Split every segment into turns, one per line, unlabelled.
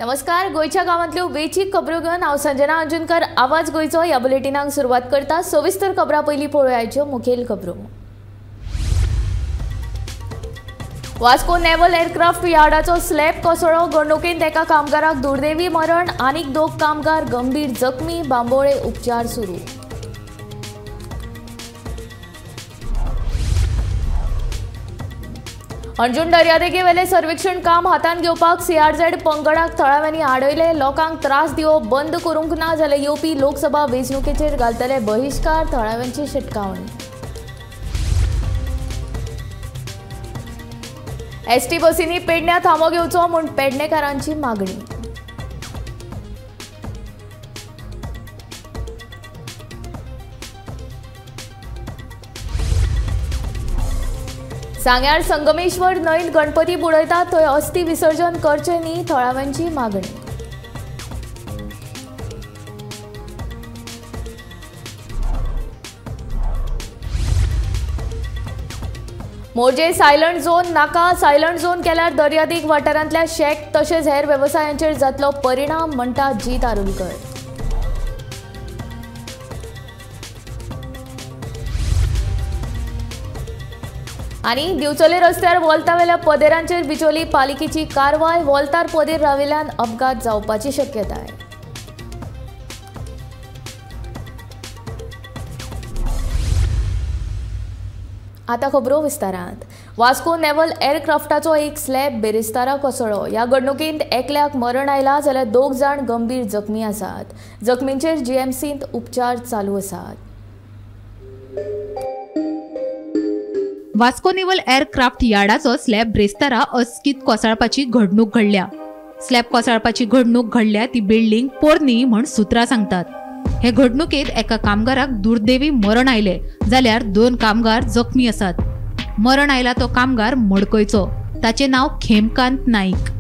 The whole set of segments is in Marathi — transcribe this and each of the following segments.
नमस्कार, गोयच्या गावांतल्यो वेचीक खबरो घेवन हांव संजना अंजुनकर आवाज गोयचो ह्या बुलेटिनाक सुरवात करता। सविस्तर खबरां पयलीं पळोवया आयच्यो मुखेल खबरो। वास्को नेवल एअरक्राफ्ट यार्डाचो स्लॅब कोसळ्ळो, घडणुकेंत एका कामगाराक दुर्दैवी मरण, आनीक 2 कामगार गंभीर जखमी, बांबोळे उपचार सुरू। अंजुन दर्यादेगे वेले सर्वेक्षण काम हातान घेवपाक CRZ पंगडाक थळाव्यांनी आडयले। लोकांक त्रास दिवप बंद करूंक ना जाल्यार येवपी लोकसभा वेंचणुकेचेर घालतले बहिष्कार, थळाव्यांची शिटकावणी। ST बसींनी पेडण्यां थांबो घेवचो म्हूण पेडणेकारांची मागणी। सांग्यार संगमेश्वर न्हंयत गणपती बुडयतात थंय अस्थि विसर्जन करचे न्ही, थळाव्यांची मागणी। मोरजे सायलंट झोन नाका, सायलंट झोन केल्यार दर्यादेग वाठारांतल्या शेक तशेंच हेर वेवसायांचेर जातलो परिणाम, म्हणटा जीत आरोलकर। आनी दिवचले रस्त्यार वॉल्तावेल्या पदेरांचेर बिचोली पालिकेची कारवाय, वॉल्तार पदेर राविल्ल्यान अपघात जावपाची शक्यताय। आता खबरो विस्तारांत। वास्को नेवल एअरक्राफ्टाचो एक स्लॅब बेरेस्तारा कोसळ्ळो। ह्या घडणुकेंत एकल्याक मरण आयला जाल्यार 2 जाण गंभीर जखमी आसात। जखमींचेर GMCत उपचार चालू आसात।
वास्को नेवल एअरक्राफ्ट यार्डाचो स्लॅब ब्रेस्तारा अचकीत कोसळपाची घडणूक घडल्या। स्लॅब कोसळपाची घडणूक घडल्या ती बिल्डिंग पोरनी म्हण सुत्रां सांगतात। हे घडणुकेत एका कामगाराक दुर्दैवी मरण आयले जाल्यार 2 कामगार जखमी आसात। मरण आयला तो कामगार मडकयचो, ताचे नाव खेमकांत नाईक,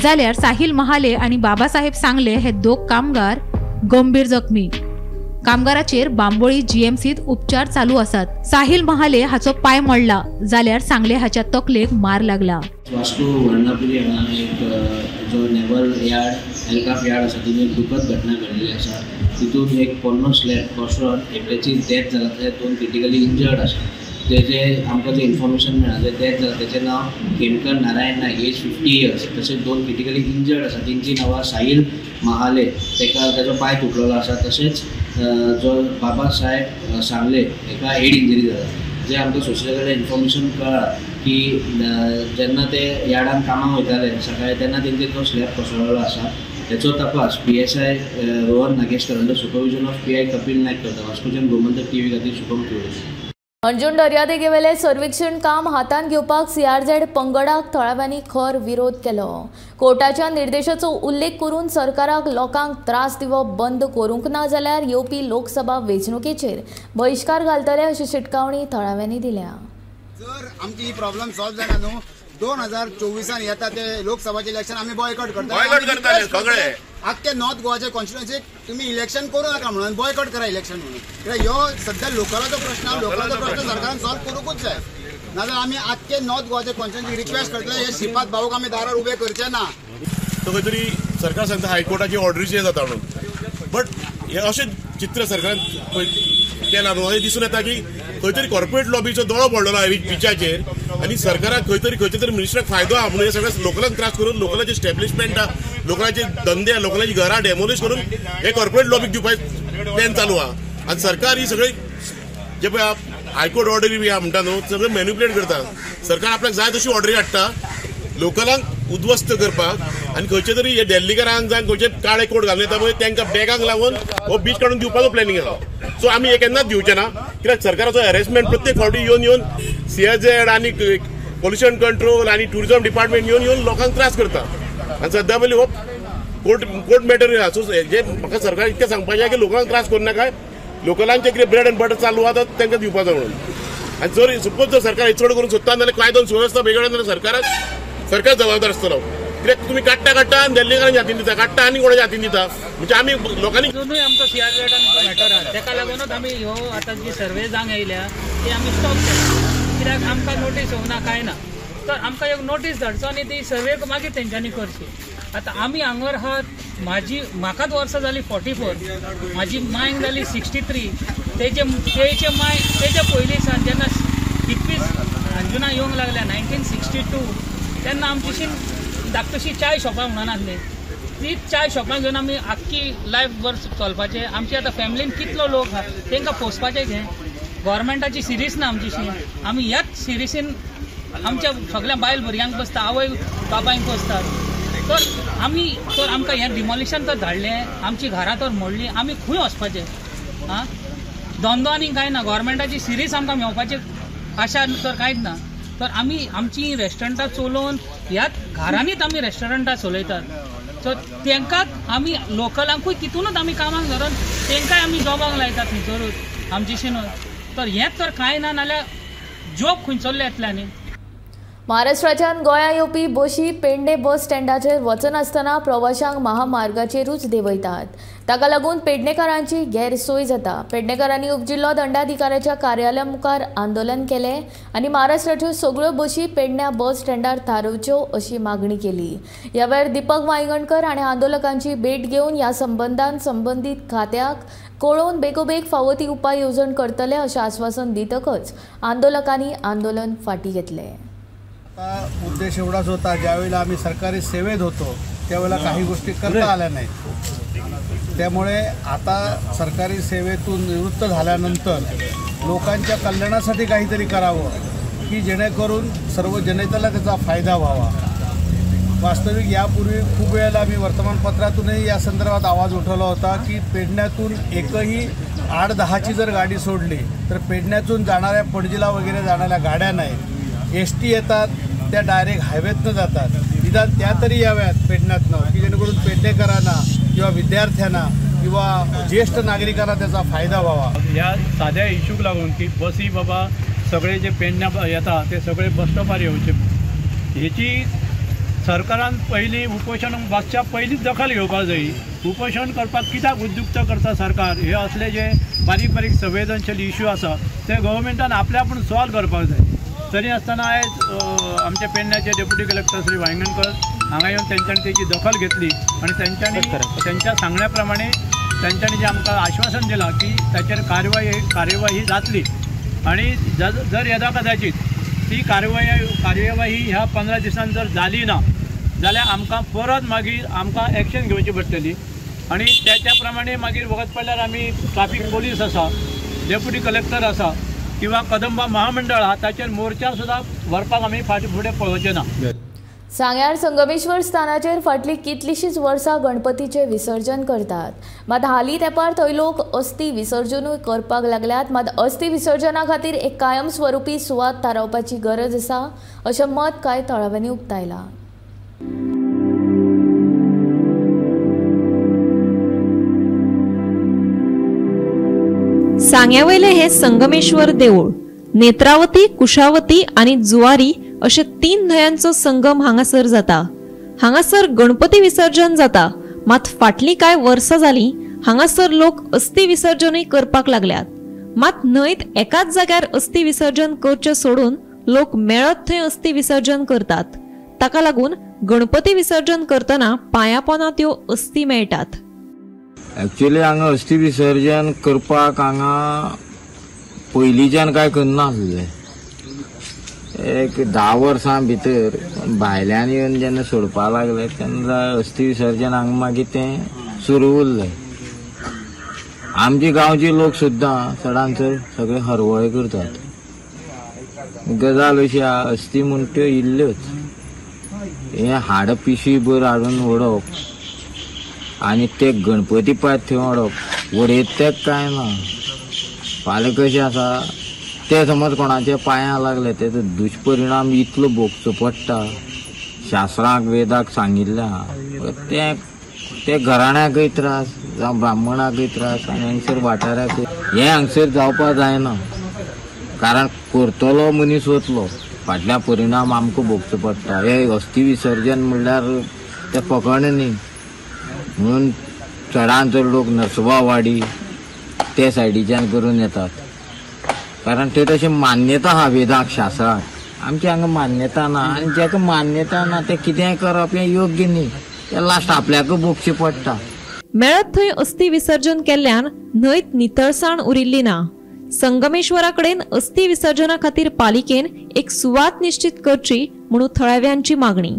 जाल्यार साहिल महाले आणि बाबासाहेब सांगले हे 2 कामगार गंभीर जखमी। कामगाराचेर बांबोळी GMCत उपचार चालू आसात। साहिल महाले हाचो पाय मोडला जाल्यार सांगले हाच्या तकलेक मार लागला।
वास्को वर्णापुरी हांगा एक जो नेवल यार्ड एअरक्राफ्ट यार्ड आसा तितून एक दुखद घटना घडलेली आसा। तितून एक पोन्नो स्लॅब कोसळून एकट्याची डेथ जाला, ते 2 क्रिटिकली इंजर्ड आसा। तेजे आमकां जे इन्फॉर्मेशन मेळ्ळा ते डेथ जाला तेचें नांव खेमकांत नारायण नायक, एज 50 years, तशेंच 2 क्रिटिकली इंजर्ड आसा। तेंची नांवां साहिल महाले, तेजो पाय तुटलेलो आसा, तशेंच जो बाबासाहेब सांगले हेका हेड इंजरी जाला। जे आमकां सोशल कडल्यान इन्फॉर्मेशन कळ्ळा की जेन्ना ते यार्डान कामाक वयताले सकाळी तेन्ना तेंचेर तो स्लॅब कोसळ्ळो आसा। हेचो तपास PSI Rohan Nageshkar under supervision of PI Kapil Naik करता। वास्कोच्यान गोमंतक TV खातीर शुभम केवळे।
अंजुन दर्यादेगे वेले सर्वेक्षण काम हातान घेवपाक CRZ पंगडाक थळाव्यांनी खर विरोध केलो। कोर्टाच्या निर्देशाचो उल्लेख करून सरकाराक लोकांक त्रास दिवप बंद करूंक ना जाल्यार येवपी लोकसभा वेंचणुकेचेर बहिष्कार घालतले अशी शिटकावणी थळाव्यांनी दिल्या।
जर आमची ही प्रॉब्लेम सॉल्व जाना न्हू 2024 येता ते लोकसभाचे इलेक्शन आम्ही बॉयकॉट करताले सगळे। आख्खे नॉर्थ गोवाचे कॉन्स्टिट्युएन्सीक तुम्ही इलेक्शन करू नका म्हणून बॉयकॉट करा इलेक्शन म्हणून। कित्याक ह्यो सध्या लोकलाचो प्रश्न सरकारान सॉल्व करूंकूच जाय, नाजाल्यार आमी आख्खे नॉर्थ गोवाचे कॉन्स्टिट्युएन्सीक रिक्वेस्ट करतले हे श्रीपाद भाऊक आमी दारार उबे करचे ना।
तो खंय तरी सरकार सांगता हायकोर्टाची ऑर्डरीचे जाता म्हणून, बट हे अशें चित्र सरकारान केला न्हू। अशें दिसून येता की खंय तरी कॉर्पोरेट लॉबीचो दोळो पडलेलो आहे पिचाचेर आनी सरकाराक खंय तरी मिनिस्टराक फायदो आहा म्हणून हे सगळे लोकलांक त्रास करून लोकलांचे एस्टॅब्लिशमेंट लोकलांचे धंदे लोकलांची घरां डेमोलिश करून हे कॉर्पोरेट लॉबीक दिवपाचे प्लॅन चालू आहा। आनी सरकार ही सगळी जे पळय हायकोर्ट ऑर्डरी बी आहा म्हणटा न्हू सगळे मॅन्युप्युलेट करता। सरकार आपल्याक जाय तशी ऑर्डरी हाडटा लोकलांक उद्ध्वस्त करपाक, आनी खंयचे तरी हे दिल्लीकारांक जावन खंयचे काळे कोट घालून येता पळय तांकां बॅगांक लागून हो बीच काडून दिवपाचो प्लॅनिंग आसा। सो आमी हे केन्नाच दिवचे ना, कित्याक सरकाराचो हॅरेसमेंट प्रत्येक फावटी येवन CRZ आनी पोल्युशन कंट्रोल आनी टुरिझम डिपार्टमेंट येवन लोकांक त्रास करता। आनी सद्या पयलीं हो कोर्ट मॅटर आहा। सो जे म्हाका सरकार इतकें सांगपाचें आसा की लोकांक त्रास करूं नाका, लोकलांचे कितें ब्रेड एंड बटर चालू आसा तांकां दिवपाचो म्हणून। आनी जर सपोज जर सरकार चड करून सोदता जाल्यार कायदो सुवेवस्था बेगळ्या जाल्यार सरकार जबाबदार आसतलो। कित्याक तुमी काडटा आनी दिल्लीकारांच्या हातीन दिता, काडटा आनी कोणाच्या हातीन दिता, म्हणजे आमी लोकांनी
दोनूय आमचो CRZ मॅटर आहा। ताका लागूनच आमी ह्यो आतां जी सर्वे जावंक येयल्या ती आमी स्टॉप केल्या, कित्याक आमकां नोटीस येवना काय ना। तर आमकां एक नोटीस धाडचो आनी ती सर्वे मागीर तेंच्यांनी करची। आता आमी हांगर आहात म्हाकाच वर्सां जाली 44, म्हाजी मांयक जाली 63, तेजे पयलीं सावन जेन्ना 21 अंजुना येवंक लागल्या 1962 तेन्ना आमची धाकटीशी चाय शॉपां म्हणून आसली. तीच चाय शॉपां घेवन आमी आख्खी लायफ भर चलपाचें. आमची आतां फॅमिलीन कितलो लोक आहा तांकां पोसपाचें घे. गव्हर्मेंटाची सिरीज ना आमचीशी. आमी ह्याच सिरीसीन आमच्या सगळ्या बायल भुरग्यांक पोसता, आवय बाबांक पोसतात. तर आमकां हें डिमॉलिशन तर धाडलें, आमची घरां तर मोडली, आमी खंय वचपाचें? आं, धंदो आनी कांय ना. गव्हर्मेंटाची सिरीज आमकां मेळपाची आशा तर कांयच ना. तर आमी आमची रेस्टॉरंटां चलोवन ह्याच घरांनीच आमी रेस्टॉरंटां चलयतात. सो तांकांच आमी लोकलांकूय तितूनच आमी कामाक धरून तांकांय आमी जॉबाक लायतात थंयसरूच आमचेशीनूच. तर हेंच तर कांय ना, नाल्यार जॉब खंयसरले येतले न्ही.
महाराष्ट्राच्यान गोंया येवपी बशी पेडणे बस स्टँडाचेर वचन आसतना प्रवाशांक महामार्गाचेरूच देंवयतात. ताका लागून पेडणेकारांची गैरसोय जाता. पेडणेकारांनी उपजिल्लो दंडाधिकाऱ्याच्या कार्यालया मुखार आंदोलन केलें आनी महाराष्ट्राच्यो सगळ्यो बशी पेडण्या बस स्टँडार थारोवच्यो अशी मागणी केली. ह्या वेळार दीपक वांयगणकर हाणें आंदोलकांची भेट घेवन ह्या संबंधान संबंधीत खात्याक कळोवन बेगोबेग फावो ती उपाय येवजण करतले अशें आश्वासन दितकच आंदोलकांनी आंदोलन फाटीं घेतलें.
उद्देश एवढाच होता, ज्यावेळेला आम्ही सरकारी सेवेत होतो त्यावेळेला काही गोष्टी करता आल्या नाहीत. त्यामुळे आता सरकारी सेवेतून निवृत्त झाल्यानंतर लोकांच्या कल्याणासाठी काहीतरी करावं की जेणेकरून सर्व जनतेला त्याचा फायदा व्हावा. वास्तविक यापूर्वी खूप वेळेला आम्ही वर्तमानपत्रातूनही या संदर्भात आवाज उठवला होता की पेडण्यातून एकही 8-10ची जर गाडी सोडली तर पेडण्यातून जाणाऱ्या पणजीला वगैरे जाणाऱ्या गाड्या नाहीत. ST येतात त्या डायरेक्ट हायवेतनं जातात. निदान त्या तरी याव्यात पेडण्यातनं की जेणेकरून पेडणेकरांना किंवा विद्यार्थ्यांना किंवा ज्येष्ठ नागरिकांना त्याचा फायदा व्हावा.
ह्या साध्या इश्यूक लागून की बसी बाबा सगळे जे पेडण्या येतात ते सगळे बस स्टॉपार येवचे, हेची सरकारान पयलीं उपोशण बसच्या पयलींच दखल घेवपाक जाय. उपोशण करपाक कित्याक उद्युक्त करता सरकार? हे असले जे बारीक बारीक संवेदनशील इश्यू आसा ते गव्हर्मेंटान आपल्या आपूण सॉल्व करपाक जाय. तरी आसतना आयज आमचे पेडण्याचे डेप्युटी कलेक्टर श्री वांयगणकर हांगा येवन तेंच्यांनी तेची दखल घेतली आनी त्यांच्या सांगण्या प्रमाणे तेंच्यांनी जे आमकां आश्वासन दिलां की ताचेर कार्यवाही जातली आनी जर येदा कदाचित ती कार्यवाही ह्या 15 दिसांनी जर जाली ना जाल्यार आमकां परत मागीर आमकां एक्शन घेवची पडटली. आनी त्याच्या प्रमाणे मागीर वगत पडल्यार आमी ट्राफीक पोलीस आसा, डेप्युटी कलेक्टर आसा किंवा कदंबा महामंडळ आहा ताचेर मोर्चा सुद्दां व्हरपाक आमी फाटीं फुडें पळोवचे ना.
सांग्यार संगमेश्वर स्थानाचेर फाटलीं कितलींशींच वर्सां गणपतीचें विसर्जन करतात. मात हालीं तेंपार थंय लोक अस्थी विसर्जनूय करपाक लागल्यात. मात अस्थी विसर्जना खातीर एक कायमस्वरुपी सुवात थारावपाची गरज आसा अशें मत कांय थळाव्यांनी उक्तायलां.
सांग्यावयले हे संगमेश्वर देवूळ नेत्रावती, कुशावती आणि जुवारी अशे 3 न्हंयांचो संगम हांगासर जाता. हांगासर गणपती विसर्जन जाता. मात फाटलीं कांय वर्सां जालीं हांगासर लोक अस्थी विसर्जनूय करपाक लागल्यात. मात न्हंयत एकाच जाग्यार अस्थी विसर्जन करचे सोडून लोक मेळत थंय अस्थी विसर्जन करतात. ताका लागून गणपती विसर्जन करतना पांया पोंदा त्यो अस्थी मेळटात.
एक्चुअली हांगा अस्थी विसर्जन करपाक हांगा पयलींच्यान कांय करनासले. एक 10 वर्सां भितर भायल्यान येवन जेन्ना सोडपाक लागले तेन्ना अस्थी विसर्जन हांगा मागीर तें सुरू उरलें. आमचे गांवचे लोक सुद्दां चडांत चड सगळे हरवळे करतात. गजाल अशी आहा, अस्थी म्हूण त्यो इल्ल्योच हे हाड पिशवीभर हाडून ओडप आनी ते गणपती पायत थंय ओडप वडयत तें कांय ना. फाल्यां कशें आसा ते समज कोणाच्या पांयां लागले तेचो दुश्परिणाम इतलो भोगचो पडटा. शास्त्रांक वेदाक सांगिल्लें आहा ते घराण्याकय त्रास जावं ब्राह्मणाकय त्रास आनी हांगसर वाठाराकय हें हांगसर जावपाक जायना. कारण करतलो मनीस वतलो फाटल्या परिणाम आमकां भोगचो पडटा. हे अस्थी विसर्जन म्हणल्यार तें फकण न्ही. म्हणून चडांत चड लोक नरसोबावाडी ते सायडीच्यान करून येतात. कारण ते तशी मान्यता आहा वेदाक शास्त्राक. आमच्या हांगा मान्यता ना आनी जाका मान्यता ना ते कितेंय करप हें योग्य न्ही. ते लास्ट आपल्याक भोगची पडटा.
मेळत थंय अस्थी विसर्जन केल्ल्यान न्हंयत नितळसाण उरिल्ली ना. संगमेश्वरा कडेन अस्थी विसर्जना खातीर पालिकेन एक सुवात निश्चित करची म्हणून थळाव्यांची मागणी.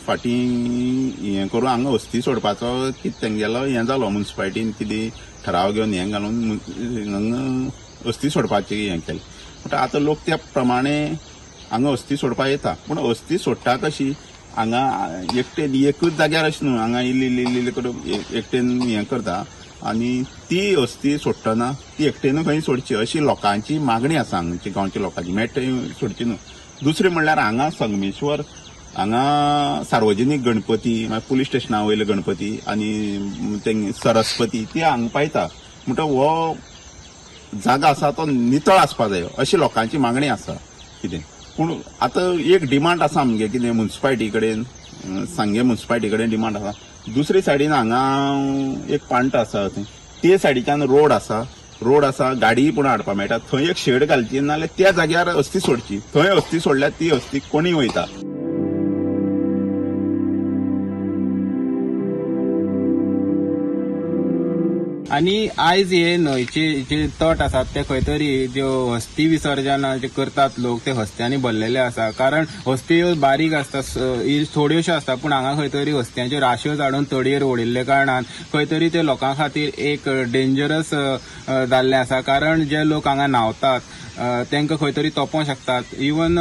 फाटीं हें करून हांगा अस्थी सोडपाचो कितें तेंगेलो हें जालो म्युन्सिपालिटीन कितें ठराव घेवन हें घालून हांगा अस्थी सोडपाचें हें केलें. बट आतां लोक त्या प्रमाणे हांगा अस्थी सोडपाक येता. पूण अस्थी सोडटा कशी हांगा एकूच जाग्यार अशें न्हू, हांगा इल्ली करून एकटेन हें करता आनी ती अस्थी सोडटना ती एकटेन खंय सोडची अशी लोकांची मागणी आसा हांगाची गांवच्या लोकांची. मेळटा सोडची न्हू. दुसरें म्हणल्यार हांगा संगमेश्वर हांगा सार्वजनीक गणपती मागीर पुलीस स्टेशना वयले गणपती आनी ते सरस्वती ती हांगा पायता. म्हणटकच हो जागा आसा तो नितळ आसपाक जायो अशी लोकांची मागणी आसा कितें. पूण आतां एक डिमांड आसा आमगे कितें म्युन्सिपालिटी कडेन सांगे म्युन्सिपालिटी कडेन डिमांड आसा. दुसरे सायडीन हांगा एक पांट आसा ते सायडीच्यान रोड आसा गाडी पूण हाडपाक मेळटा. थंय एक शेड घालची नाल्यार त्या जाग्यार अस्थी सोडची. थंय अस्थी सोडल्यार ती अस्थी कोणीय वयता.
आनी आयज हे न्हंयचे जे तट आसात ते खंय तरी ज्यो हस्ती विसर्जन जे करतात लोक ते हस्त्यांनी भरलेले आसा. कारण हस्त्यो बारीक आसता थोड्योश्यो आसता पूण हांगा खंय तरी हस्त्यांच्यो राश्यो झाडून तडयेर उडयल्ले कारणान खंय तरी ते लोकां खातीर एक डेंजरस जाल्ले आसा. कारण जे लोक हांगा न्हांवतात तांकां खंय तरी तोपोवंक शकतात. इवन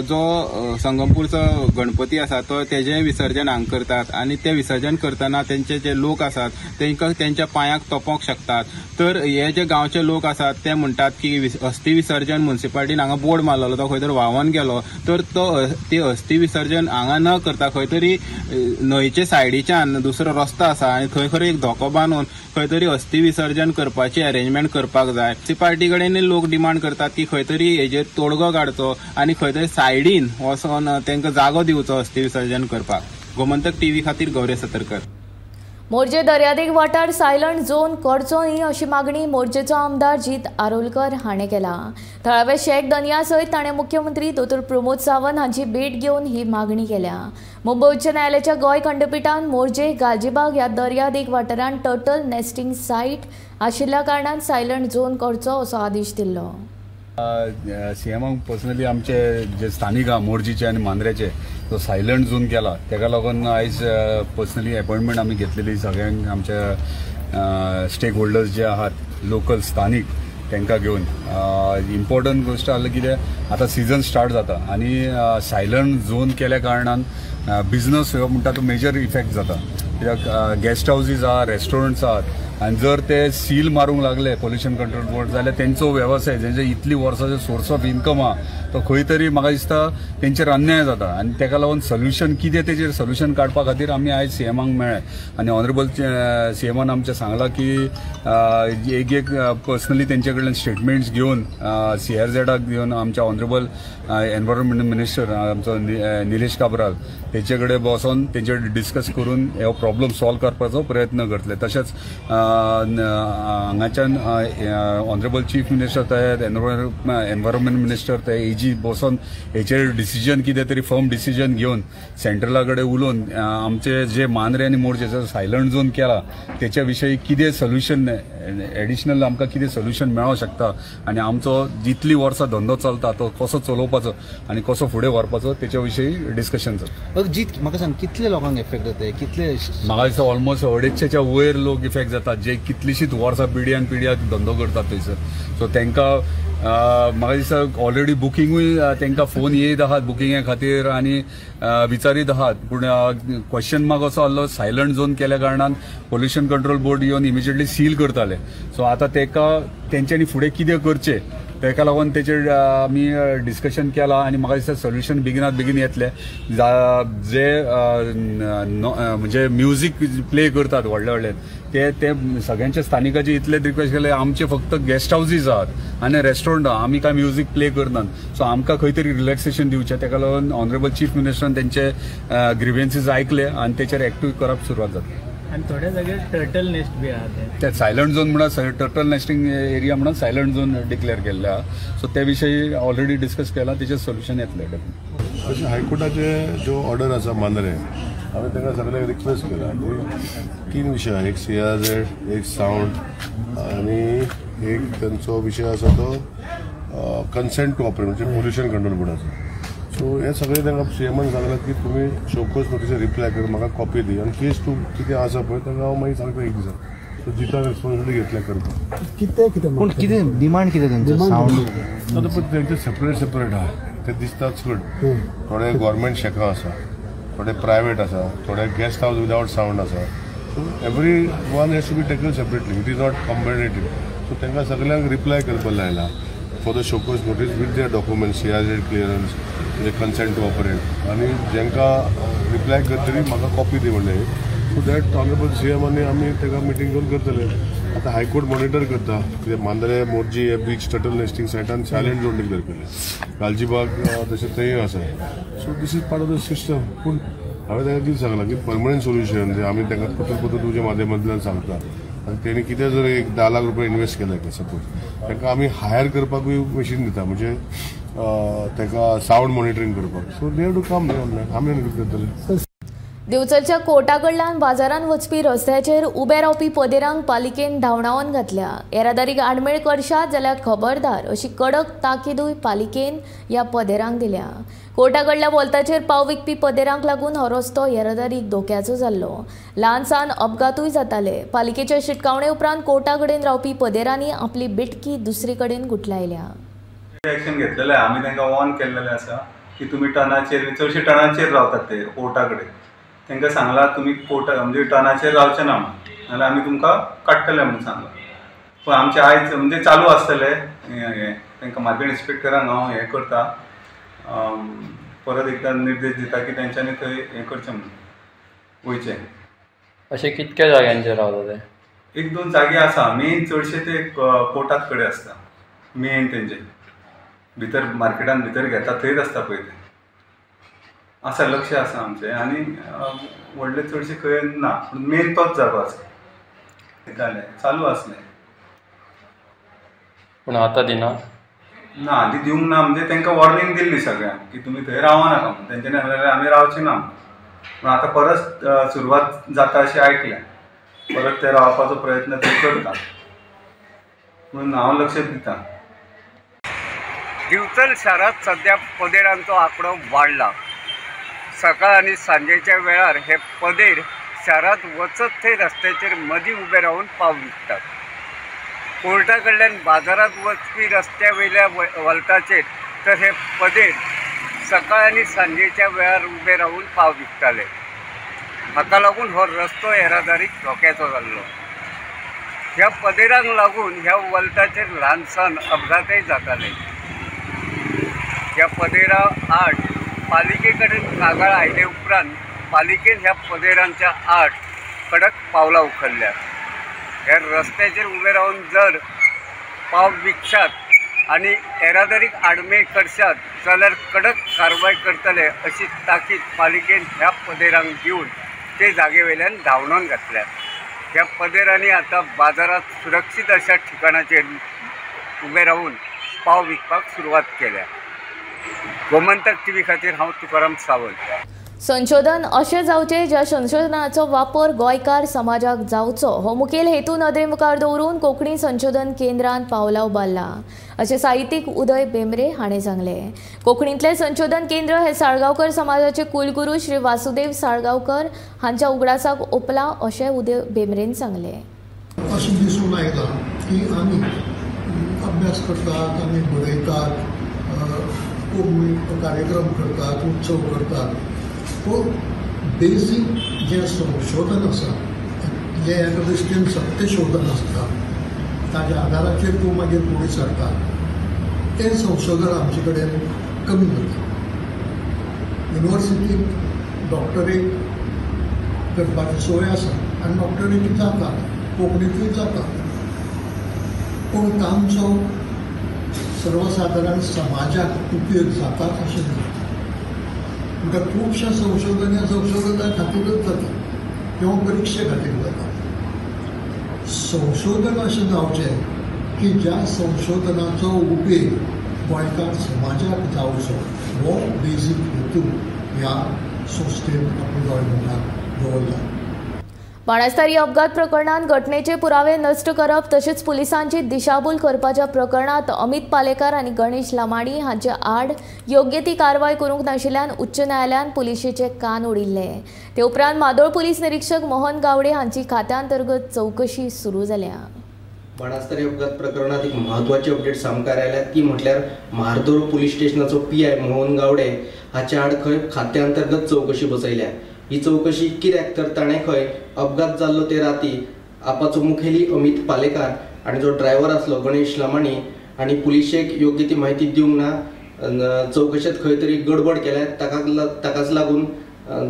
जो संगमपूरचो गणपती आसा तो तेजें विसर्जन हांगा करतात आनी ते विसर्जन करतना तेंचे जे लोक आसात तांकां तेंच्या पांयाक तोपोवंक शकतात. तर हे जे गांवचे लोक आसात ते म्हणटात की अस्थी विसर्जन म्युन्सिपालिटीन हांगा बोर्ड मारलेलो तो खंय तरी व्हांवोन गेलो. तर ते अस्थी विसर्जन हांगा न करता खंय तरी न्हंयचे सायडीच्यान दुसरो रस्तो आसा आनी थंय खंय एक धोको बांदून खंय तरी अस्थी विसर्जन करपाची अरेंजमेंट करपाक जाय. म्युन्सिपालिटी कडेन लोक डिमांड करतात की खंय तरी हेजेर तोडगो काडचो आनी खंय तरी सायडीन वचोन तांकां जागो दिवचो अस्थी विसर्जन करपाक. गोमंतक टीव्ही खातीर गौरव सतरकर.
मोरजे दर्यादेग वाठार सायलंट झोन करचो न्ही अशी मागणी मोरजेचो आमदार जीत आरोलकर हाणें केला. थळावे शेख दनिया सयत ताणें मुख्यमंत्री दोतोर प्रमोद सावंत हांची भेट घेवन ही मागणी केल्या. मुंबय उच्च न्यायालयाच्या गोंय खंडपीठान मोरजे गालजीबाग ह्या दर्यादेग वाठारांत टर्टल नेस्टिंग सायट आशिल्ल्या कारणान सायलंट झोन करचो असो आदेश दिल्लो.
सीएमाक पर्सनली आमचे जे स्थानिक आहा मोरजीचे आनी मांद्रेचे तो सायलंट झोन केला तेका लागून आयज पर्सनली अपॉइंटमेंट आमी घेतलेली सगळ्यांक आमच्या स्टेक होल्डर्स जे आहात लोकल स्थानिक तांकां घेवन. इम्पॉर्टंट गोष्ट आसली कितें आतां सिजन स्टार्ट जाता आनी सायलंट झोन केल्या कारणान बिझनस म्हणटा तो मेजर इफेक्ट जाता. कित्याक गेस्ट हाऊसीस आहा रेस्टॉरंट्स आहात आनी जर ते सील मारूंक लागले पोल्युशन कंट्रोल बोर्ड जाल्यार तेंचो वेवसाय जेंचे इतली वर्साचो सोर्स ऑफ इन्कम आहा तो खंय तरी म्हाका दिसता तेंचेर अन्याय जाता आनी तेका लागून सोल्युशन कितें तेजेर सोल्युशन काडपा खातीर आमी आयज सीएमाक मेळ्ळे आनी ऑनरेबल सीएमान आमचे सांगला की एक पर्सनली तेंचे कडल्यान स्टेटमेंट्स घेवन CRZाक घेवन आमच्या ऑनरेबल एनवायरमेंट मिनिस्टर आमचो निलेश काब्राल तेचे कडेन बसोन तेंचे डिस्कस करून हो प्रॉब्लम सॉल्व करपाचो प्रयत्न करतले. तशेंच हांगाच्यान ऑनरेबल चीफ मिनिस्टर ते एनवायरमेंट मिनिस्टर ते AG बसोन हेचेर डिसिजन कितें तरी फर्म डिसिजन घेवन सेंट्रला कडेन उलोवन आमचे जे मांद्रे आनी मोरजेचो सायलंट झोन केला तेच्या विशयी कितें सोल्युशन एडिशनल आमकां कितें सोल्युशन मेळोंक शकता आनी आमचो जितली वर्सां धंदो चलता तो कसो चलोवपाचो आनी कसो फुडें व्हरपाचो तेच्या विशयी डिस्कशन जाता.
जीत म्हाका सांग कितले लोकांक इफेक्ट जाता कितले?
म्हाका दिसता ऑलमोस्ट 250च्या वयर लोक इफेक्ट जातात जे कितलीशीच वर्सां पिढ्यान धंदो करतात थंयसर. सो तांकां म्हाका दिसता ऑलरेडी बुकिंगूय तांकां फोन येयत आहात बुकिंगे खातीर आनी विचारीत आहात. पूण क्वेश्चन मार्क असो आसलो सायलंट झोन केल्या कारणान पोल्युशन कंट्रोल बोर्ड येवन इमिजिएटली सील करताले. सो आतां तेंच्यांनी फुडें कितें करचें तेका लागून तेचेर आमी डिस्कशन केलां आनी म्हाका दिसता सोल्युशन बेगिनात बेगीन येतलें. जे म्हणजे म्युजीक प्ले करतात व्हडले व्हडले ते सगळ्यांच्या स्थानिकाचे इतले रिक्वेस्ट केले आमचे फक्त गेस्ट हाऊसीस आहात आनी रेस्टॉरंट आहा आमी काय म्युजीक प्ले करनात. सो आमकां खंय तरी रिलॅक्सेशन दिवचें तेका लागून ऑनरेबल चीफ मिनिस्टरान तेंचे ग्रिव्हन्सीस ऐकले आनी तेचेर एक्टिव्ह करप सुरवात जातली.
आणि थोड्या जाग्यार टर्टल नेस्ट बी आहा
ते सायलंट झोन म्हणून टर्टल नेस्टिंग एरिया म्हणून सायलंट झोन डिक्लेअर केल्ले आहा. सो त्या विशयी ऑलरेडी डिस्कस केला तेचेर सोल्युशन येतलें.
तशें हायकोर्टाचे जो ऑर्डर आसा मांद्रे हांवें तांकां सगळ्यांक रिक्वेस्ट केला की 3 विशय, एक CRZ, एक सावंड आनी एक तांचो विशय आसा तो कन्सेंट टू ऑपरेट म्हणजे पोल्युशन कंट्रोल बोर्डाचो. सो हे सगळे तांकां CMन सांगलां की तुमी शोकोज नोटीसर रिप्लाय कर, म्हाका कॉपी दी आनी केस तूं कितें आसा पळय तांकां हांव मागीर सांगता एक दिसा. सो जिता रेस्पॉन्सिबिलिटी घेतल्या करपाक.
पूण कितें डिमांड कितें तेंचो सावंड
आतां पळय तेंचे सेपरेट आहा ते दिसताच चड. थोडे गव्हर्मेंट शेकां आसा, थोडे प्रायवेट आसा, थोडे गेस्ट हावस विदाउट सावंड आसा. So every one has to be taken separately, it is not combinated. So तांकां सगळ्यांक रिप्लाय करपाक लायला for the show cause notice with their documents, CRZ clearance, consent to operate आनी जेंकां रिप्लाय करतली म्हाका कॉपी दी म्हणलें. सो दॅट ऑनरेबल CMनी आमी ताका मिटींग करून करतले. आतां हायकोर्ट मॉनिटर करता कित्याक मांद्रे, मोर्जी हे बीच टर्टल नेस्टिंग सायटान सायलेंट झोन डिक्लेअर केले, गालजीबाग तशें थंय आसा. So this is part of the system. पूण हांवें तांकां कितें सांगलां की परमनंट सोल्युशन जे आमी तांकां पत्र तुज्या माध्यमांतल्यान सांगता आनी तेणी कितें जर एक 10 लाख रुपया इन्वेस्ट केले सपोज तांकां आमी हायर करपाकूय मशीन दिता म्हणजे तांकां सावंड मॉनिटरींग करपाक. So they have to come online. आमी कितें करतले.
दिवचलच्या कोर्टा कडल्यान बाजारांत वचपी रस्त्याचेर उबे रावपी पदेरांक पालिकेन धांवडावन घातल्या. येरादारीक आडमेळ करशात जाल्यार खबरदार अशी कडक ताकीदूय पालिकेन ह्या पदेरांक दिल्या. कोर्टा कडल्या वॉल्ताचेर पाव विकपी पदेरांक लागून हो रस्तो येरादारीक धोक्याचो जाल्लो. ल्हान सावन अपघातूय जाताले. पालिकेच्या शिटकावणे उपरांत कोर्टा कडेन रावपी पदेरांनी आपली बिटकी दुसरे कडेन गुठलायल्या.
एक्शन घेतलेलें आमी तांकां वॉर्न केल्लेलें आसा की तुमी टनाचेर, चडशे टनाचेर रावतात ते कोर्टा कडेन. तांकां सांगलां तुमी कोर्टा म्हणजे टनाचेर रावचे ना नाल्यार आमी तुमकां काडटले म्हणून सांगलां. पूण आमचे आयज म्हणजे चालू आसतले हें तांकां मार्केट इन्स्पेक्टरांक हांव हें करता, परत एकदां निर्देश दिता की तेंच्यांनी थंय हें करचें म्हणून वयचें.
अशें कितक्या जाग्यांचेर रावता ते?
1-2 जागे आसा. मेन चडशे ते कोर्टात कडेन आसता. मेन तेंचे भितर मार्केटान भितर घेता थंयच आसता पळय ते आसा. लक्ष आसा आमचें आनी व्हडले चडशे खंय ना, पूण मेन तोच जागो आसा. जालें चालू आसलें.
पूण आतां दिना
ना, आदी दिवंक ना. म्हणजे तांकां वॉर्निंग दिल्ली सगळ्यांक की तुमी थंय रावं नाका म्हणून. तेंच्यांनी सांगलें आमी रावचे ना. पूण आतां परत सुरवात जाता अशें आयकल्या. परत ते रावपाचो प्रयत्न ते करता म्हणून हांव लक्ष दितां.
दिवचल शारांत सध्या पदेरांचो आंकडो वाडला. सकाळ आणि सांजेच्या वेळार हे पदेर शारांत वचत थंय रस्त्याचेर मदीं उबे रावन पाव विकतात. कोर्टा कडल्यान बाजारांत वचपी रस्त्या वयल्या वॉल्टाचेर तर हे पदेर सकाळ आणि सांजेच्या वेळार उबे रावन पाव विकताले. हाका लागून हो रस्तो येरादारीक धोक्याचो जाल्लो. ह्या पदेरांक लागून ह्या वॉल्टाचेर ल्हानसान अपघातय जाताले. ह्या पदेरा आड पालिके कडेन कागाळ आयले उपरांत पालिकेन ह्या पदेरांच्या आड कडक पावलां उखल्ल्यात. ह्या रस्त्याचेर उबे रावन जर पाव विकशात आनी येरादारीक आडमेळ करशात जाल्यार कडक कारवाय करतले अशी ताकीद पालिकेन ह्या पदेरांक दिवन ते जागे वयल्यान धांवडावन घातल्यात. ह्या पदेरांनी आतां बाजारांत सुरक्षीत अशा ठिकाणाचेर उबे रावन पाव विकपाक सुरवात केल्या. गोमंतक TV खातीर हांव तुकाराम सावंत.
संशोधन अशें जावचें ज्या संशोधनाचो वापर गोंयकार समाजाक जावचो हो मुखेल हेतू नदरे मुखार दवरून कोंकणी संशोधन केंद्रान पावलां उबारला अशें साहित्यीक उदय बेंब्रे हाणें सांगलें. कोंकणींतलें संशोधन केंद्र हे साळगांवकर समाजाचे कुलगुरू श्री वासुदेव साळगांवकर हांच्या उगडासाक ओपला अशें उदय बेंब्रेन सांगलें.
अशें दिसून आयलां की आमी अभ्यास करतात, आमी बरयतात, कोंकणी कार्यक्रम करतात, उत्सव करतात, पूण बेसीक जें संशोधन आसा जें एका दृश्टीन सत्य शोधन आसता ताच्या आदाराचेर तूं मागीर फुडें सरता तें संशोधन आमचे कडेन कमी जाता. युनिवर्सिटींत डॉक्टरेट करपाची सोय आसा आनी डॉक्टरेट जाता, कोंकणींतूय जाता, पूण तांचो सर्वसाधारण समाजाक उपयोग जाताच अशें ना. तुमकां खुबशें संशोधन ह्या संशोधना खातीरच जाता किंवा परिक्षे खातीर जाता. संशोधन अशें जावचें की ज्या संशोधनाचो उपेग गोंयकार समाजाक जावचो हो बेजीक हेतू ह्या संस्थेन आपल्या गोव्हर्नमेंटान दवरला.
बाणस्तारी अपघात प्रकरणात घटनेचे पुरावे नष्ट करप तसेच पुलिसांची दिशाभूल करपाच्या प्रकरणात अमित पालेकर आणि गणेश लामाडी हांचे आड योग्य ती कारवाय करूंक नाशिल्ल्यान उच्च न्यायालयान पुलिशेचे कान ओडिल्ले. ते उपरांत मादोळ पुलीस निरीक्षक मोहन गावडे हांची खात्यांतर्गत चौकशी सुरू जाल्या.
बाणस्तारी अपघात प्रकरणात एक महत्वाची अपडेट सामकार आयल्या ती म्हटल्यार म्हार्दोळ पुलीस स्टेशनाचो PI मोहन गावडे हाच्या आड खंय खात्यांतर्गत चौकशी बसयल्या. ही चौकशी कित्याक तर ताणें खंय अपघात जाल्लो ते राती आपाचो मुखेली अमित पालेकार आनी जो ड्रायव्हर आसलो गणेश लामाणी आनी पुलिशेक योग्य ती म्हायती दिवंक ना. चौकशेंत खंय तरी गडबड केल्या ताकाच लागून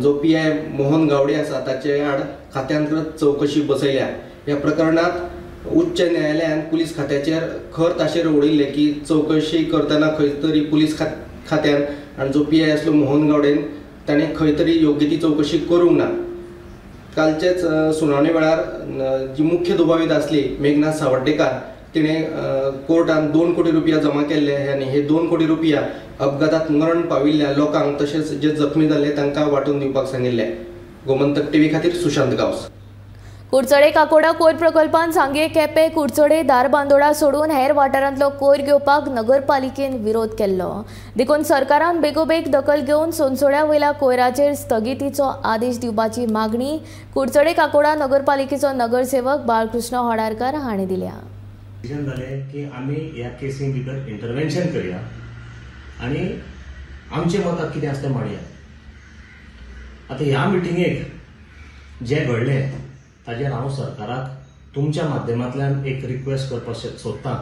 जो PI मोहन गावडे आसा ताचे आड खात्यांतर्गत चौकशी बसयल्या. ह्या प्रकरणात उच्च न्यायालयान पुलीस खात्याचेर खर ताशेर ओडिल्ले की चौकशी करतना खंय तरी पुलीस खात्यान आनी जो PI आसलो मोहन गावडेन ताणें खंय तरी योग्य ती चौकशी करूंक ना. कालचेच सुनावणे वेळार जी मुख्य दुबावीत आसली मेघना सावड्डेकार तिणें कोर्टान 2 कोटी रुपया जमा केल्ले आनी हे 2 कोटी रुपया अपघातात मरण पाविल्ल्या लोकांक तशेंच जे जखमी जाल्ले तांकां वांटून दिवपाक सांगिल्ले. गोमंतक TV खातीर सुशांत गांवस.
कुडचडे काकोडा कोयर प्रकल्पान सांगे केपे कुडचडे दारबांदोडा सोडून हेर वाठारांतलो कोयर घेवपाक नगरपालिकेन विरोध केल्लो. देखून सरकारान बेगोबेग दखल घेवन सोनसोड्या वयल्या कोयराचेर स्थगितीचो आदेश दिवपाची मागणी कुडचडे काकोडा नगरपालिकेचो नगरसेवक बाळकृष्ण होडारकार हांणी दिल्या.
डिसिजन जालें की आमी ह्या केसीन भितर इंटरवेन्शन करया आनी आमचे मताक कितें आसा तें मांडया. आतां ह्या मिटिंगेक जें घडलें ताजेर हांव सरकाराक तुमच्या माध्यमांतल्यान एक रिक्वेस्ट करपाक सोदतां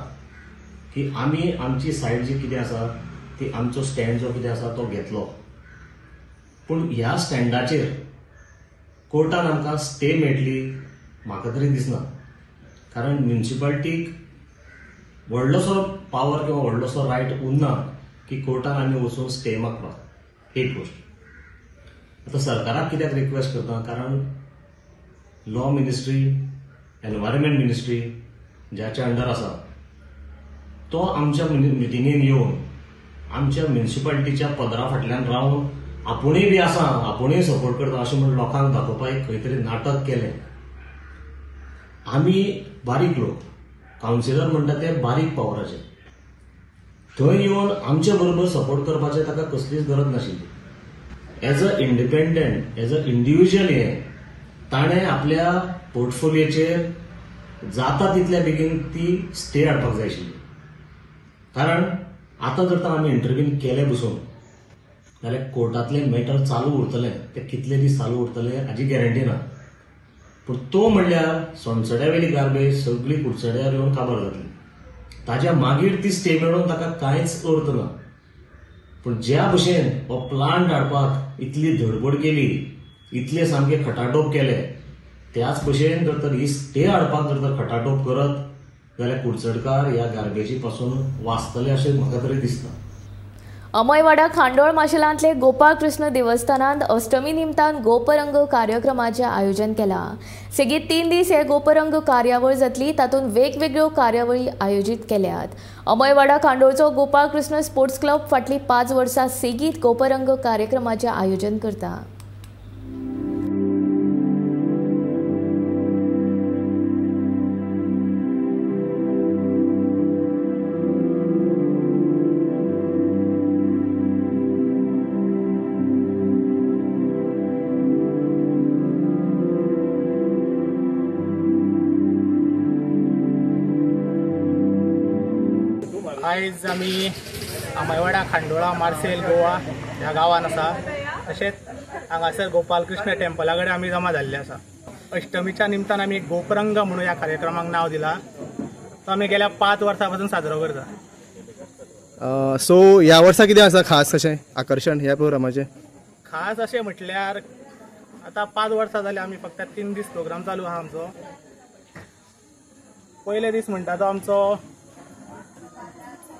की आमी आमची सायड जी कितें आसा ती आमचो स्टँड जो कितें आसा तो घेतलो. पूण ह्या स्टँडाचेर कोर्टान आमकां स्टे मेळटली म्हाका तरी दिसना. कारण म्युनिसिपालिटीक व्हडलोसो पावर किंवा व्हडलोसो रायट उरना की कोर्टान आमी वचून स्टे मागपाक. एक गोश्ट. आतां सरकाराक कित्याक रिक्वेस्ट करता कारण लॉ मिनिस्ट्री एनवायरमेंट मिनिस्ट्री ज्याच्या अंडर आसा तो आमच्या मिटिंगेन येवन आमच्या म्युनिसिपालिटीच्या पदरा फाटल्यान रावन आपुणूय बी आसा आपुणूय सपोर्ट करता अशें म्हणून लोकांक दाखोवपाक एक खंय तरी नाटक केलें. आमी बारीक लोक कावन्सिलर म्हणटा ते बारीक पावराचे थंय येवन आमचे बरोबर सपोर्ट करपाचें ताका कसलीच गरज नाशिल्ली. As a independent as a individual ताणें आपल्या पोर्टफोलियोचेर जाता तितल्या बेगीन ती स्टे हाडपाक जाय आशिल्ली. कारण आतां जर तर आमी इंटरव्यून केलें बसून जाल्यार कोर्टांतलें मॅटर चालू उरतलें. तें कितले दीस चालू उरतलें हाची गॅरंटी ना. पूण तो म्हणल्यार सोनसड्या वेली गार्बेज सगळी कुडचड्यार येवन काबार जातली. ताज्या मागीर ती स्टे मेळोवन ताका कांयच अर्थ ना. पूण ज्या भशेन हो प्लांट हाडपाक इतली धडपड केली इतले सामके खटाटोप केले त्याच भशेन जर तर ही स्टे हाडपाक जर तर खटाटोप करत जाल्यार कुडचडकार ह्या गार्बेजी पासून वाचतले अशें म्हाका तरी दिसता.
अमयवाडा खांडोळ माशेलांतले गोपाळ कृष्ण देवस्थानांत अष्टमी निमतान गोपरंग कार्यक्रमाचें आयोजन केलां. सेगीत 3 दीस हे गोपरंग कार्यावळ जातली. तातूंत वेगवेगळ्यो कार्यावळी आयोजीत केल्यात. अमयवाडा खांडोळचो गोपाळ कृष्ण स्पोर्ट्स क्लब फाटलीं 5 वर्सां सेगीत गोपरंग कार्यक्रमाचें आयोजन करता.
आयज आमी अमयवाडा खांडोळा मार्सेल गोवा ह्या गांवान आसा. तशेंच हांगासर गोपाल कृष्ण टेम्पला कडेन आमी जमा जाल्ले आसा. अष्टमीच्या निमतान आमी गोपरंग म्हणून ह्या कार्यक्रमाक नांव दिलां. तो आमी गेल्या 5 वर्सां पासून साजरो करता.
सो ह्या वर्सा कितें आसा खास अशें आकर्शण ह्या प्रोग्रामाचें?
खास अशें म्हटल्यार आतां 5 वर्सां जाली आमी फक्त 3 दीस प्रोग्राम चालू आहा आमचो. पयले दीस म्हणटा तो आमचो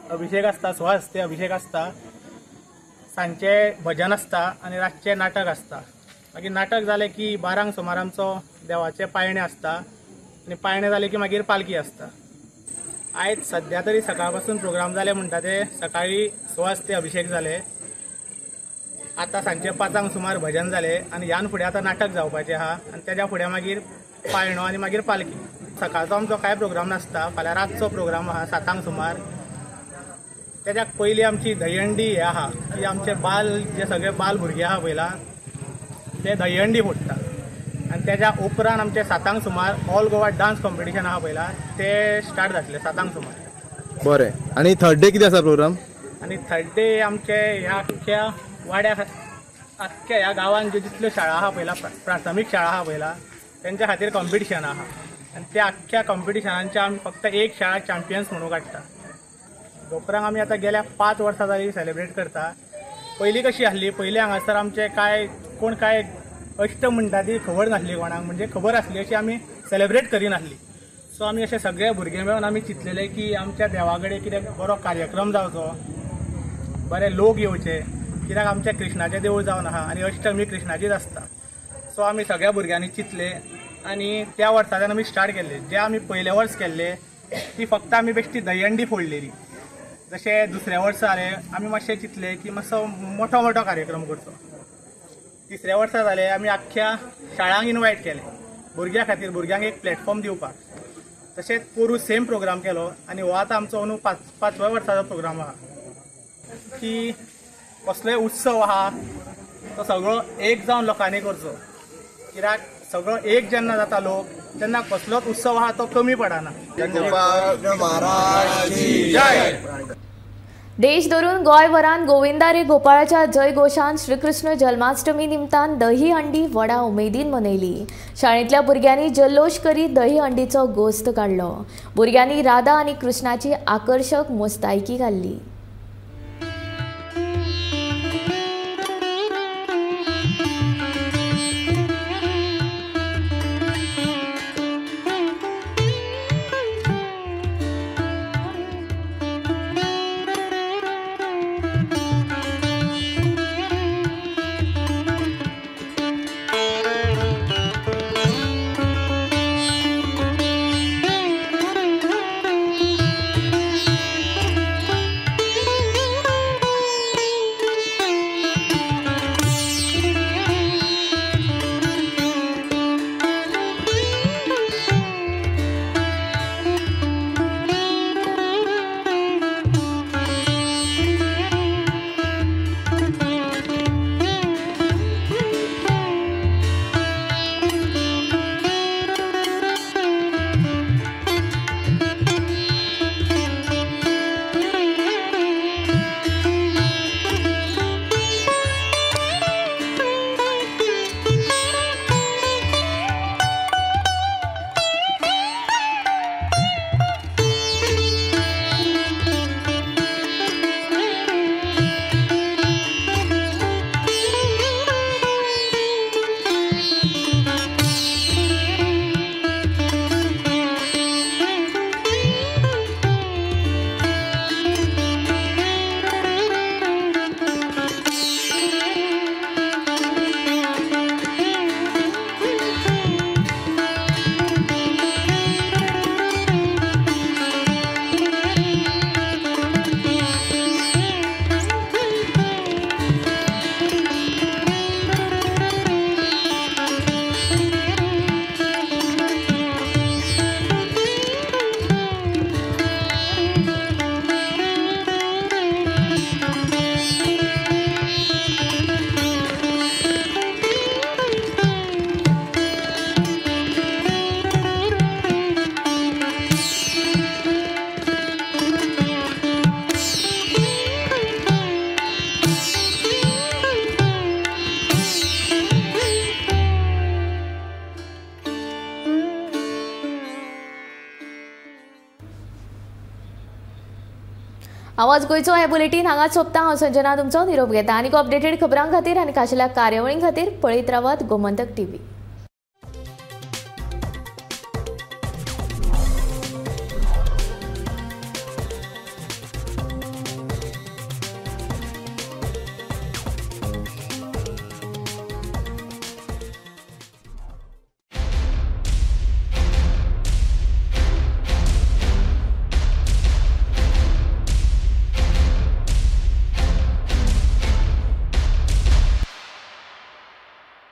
अभिषेक आसता, स्वहस्ती अभिषेक आसता. सांजचे भजन आसता आनी रातचे नाटक आसता. मागीर नाटक जालें की 12 सुमार आमचो देवाचे पायणे आसता आनी पायणे जाले की मागीर पालखी आसता. आयज सद्या तरी सकाळ पासून प्रोग्राम जाले म्हणटा ते सकाळी स्वहस्ती अभिषेक जाले. आतां सांजचे 5 सुमार भजन जाले आनी ह्यान फुडें आतां नाटक जावपाचें आहा आनी तेज्या फुडें मागीर पाळणो आनी मागीर पालखी. सकाळचो आमचो कांय प्रोग्राम नासता, फाल्यां रातचो प्रोग्राम आहा 7 सुमार. तेज्याक पयलीं आमची दहीहंडी हे आहा की आमचे जे सगळे बाल भुरगे आहा पयला ते दहीहंडी फोडटा आनी तेज्या उपरांत आमचे 7 सुमार ऑल गोवा डान्स कॉम्पिटिशन आहा पयला ते स्टार्ट जातले 7 सुमार.
बरें. आनी थर्ड डे कितें आसा प्रोग्राम?
आनी थर्ड डे आमचे ह्या आख्ख्या वाड्या आख्ख्या ह्या गांवांत ज्यो जितल्यो शाळा आहा पयला प्राथमीक शाळा आहा पयला तेंच्या खातीर कॉम्पिटिशन आहा आनी त्या आख्ख्या कॉम्पिटिशनांचे आमी फक्त एक शाळा चॅम्पियन्स म्हणून काडटा. गोपुरांक आमी आतां गेल्या 5 वर्सां जाली सेलिब्रेट करता. पयलीं कशी आसली, पयलीं हांगासर आमचे कोण काय अष्ट म्हणटा ती खबर नासली कोणाक, म्हणजे खबर आसली अशी आमी सेलिब्रेट करिनासली. सो आमी अशे सगळे भुरगे मेळून आमी चिंतलेले की आमच्या देवा कडेन कितें बरो कार्यक्रम जावचो, बरे लोक येवचे, कित्याक आमचें कृष्णाचें देवूळ जावन आहा आनी अष्टमी कृष्णाचीच आसता. सो आमी सगळ्या भुरग्यांनी चिंतले आनी त्या वर्साच्यान आमी स्टार्ट केल्ले. जे आमी पयले वर्स केल्ले ती फक्त आमी बेश्टी दहीहंडी फोडलेली. जशें दुसऱ्या वर्सा जालें आमी मातशें चिंतले की मातसो मोठो कार्यक्रम करचो. तिसऱ्या वर्सा जालें आमी आख्ख्या शाळांक इनवायट केलें भुरग्यां खातीर, भुरग्यांक एक प्लॅटफॉर्म दिवपाक. तशेंच पोरू सेम प्रोग्राम केलो आनी हो आतां आमचो अंदू 5व्या वर्साचो प्रोग्राम आहा की कसलोय उत्सव आहा तो सगळो एक जावन लोकांनी करचो. कित्याक सगळो एक जेन्ना जाता लोक तेन्ना कसलोच उत्सव आहा तो कमी पडना.
देश धरून गोंयभरांत गोविंदा रे गोपाळाच्या जयघोशान श्रीकृष्ण जन्माष्टमी निमतान दहीहंडी व्हडा उमेदीन मनयली. शाळेंतल्या भुरग्यांनी जल्लोश करीत दहीहंडीचो गोस्त काडलो. भुरग्यांनी राधा आनी कृष्णाची आकर्शक मोस्तायकी घाल्ली. आवाज गोयचो हे बुलेटिन हांगा सोंपता. हांव संजना तुमचो निरोप घेता. आनीक अपडेटेड खबरां खातीर आनी खाशेल्या कार्यावळीं खातीर पळयत रावात गोमंतक टीव्ही.